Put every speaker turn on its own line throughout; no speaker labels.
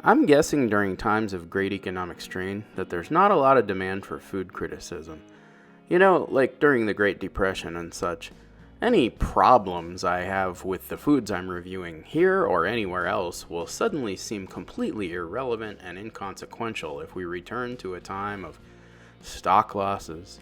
I'm guessing during times of great economic strain that there's not a lot of demand for food criticism. Like during the Great Depression and such. Any problems I have with the foods I'm reviewing here or anywhere else will suddenly seem completely irrelevant and inconsequential if we return to a time of stock losses,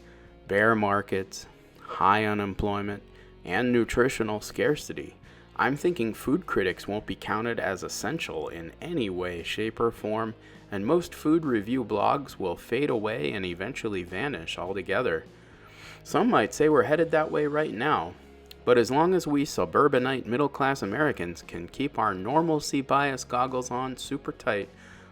bear markets, high unemployment, and nutritional scarcity. I'm thinking food critics won't be counted as essential in any way, shape, or form, and most food review blogs will fade away and eventually vanish altogether. Some might say we're headed that way right now, but as long as we suburbanite middle-class Americans can keep our normalcy bias goggles on super tight,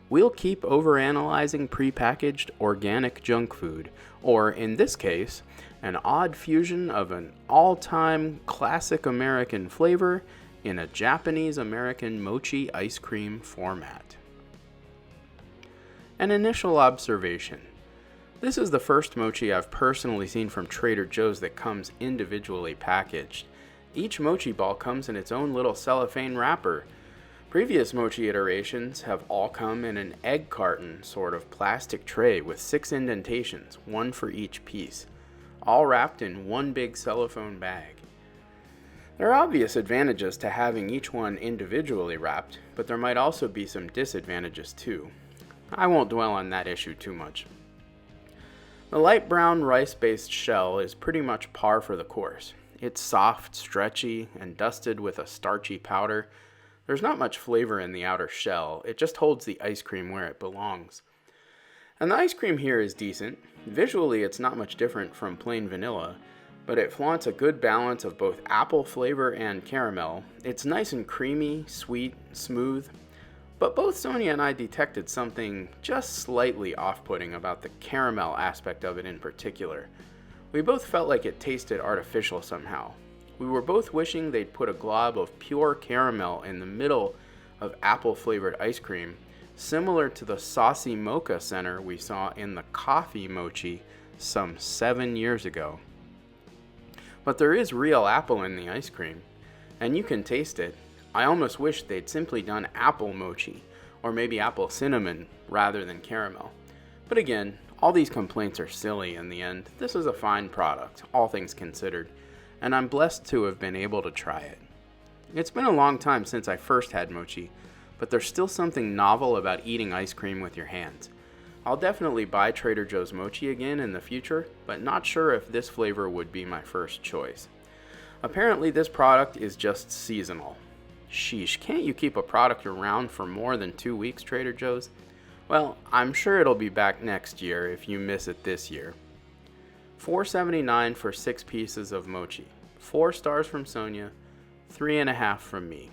we'll keep overanalyzing prepackaged organic junk food, or in this case, an odd fusion of an all-time classic American flavor in a Japanese-American mochi ice cream format. An initial observation. This is the first mochi I've personally seen from Trader Joe's that comes individually packaged. Each mochi ball comes in its own little cellophane wrapper. Previous mochi iterations have all come in an egg carton sort of plastic tray with 6 indentations, one for each piece, all wrapped in one big cellophane bag. There are obvious advantages to having each one individually wrapped, but there might also be some disadvantages too. I won't dwell on that issue too much. The light brown rice-based shell is pretty much par for the course. It's soft, stretchy, and dusted with a starchy powder. There's not much flavor in the outer shell, it just holds the ice cream where it belongs. And the ice cream here is decent. Visually, it's not much different from plain vanilla, but it flaunts a good balance of both apple flavor and caramel. It's nice and creamy, sweet, smooth. But both Sonia and I detected something just slightly off-putting about the caramel aspect of it in particular. We both felt like it tasted artificial somehow. We were both wishing they'd put a glob of pure caramel in the middle of apple-flavored ice cream, similar to the saucy mocha center we saw in the coffee mochi some 7 years ago. But there is real apple in the ice cream, and you can taste it. I almost wish they'd simply done apple mochi, or maybe apple cinnamon rather than caramel. But again, all these complaints are silly in the end. This is a fine product, all things considered, and I'm blessed to have been able to try it. It's been a long time since I first had mochi, but there's still something novel about eating ice cream with your hands. I'll definitely buy Trader Joe's mochi again in the future, but not sure if this flavor would be my first choice. Apparently this product is just seasonal. Sheesh, can't you keep a product around for more than 2 weeks, Trader Joe's? Well, I'm sure it'll be back next year if you miss it this year. $4.79 for 6 pieces of mochi. 4 stars from Sonia, 3.5 from me.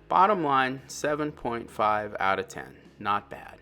Bottom line, 7.5 out of 10. Not bad.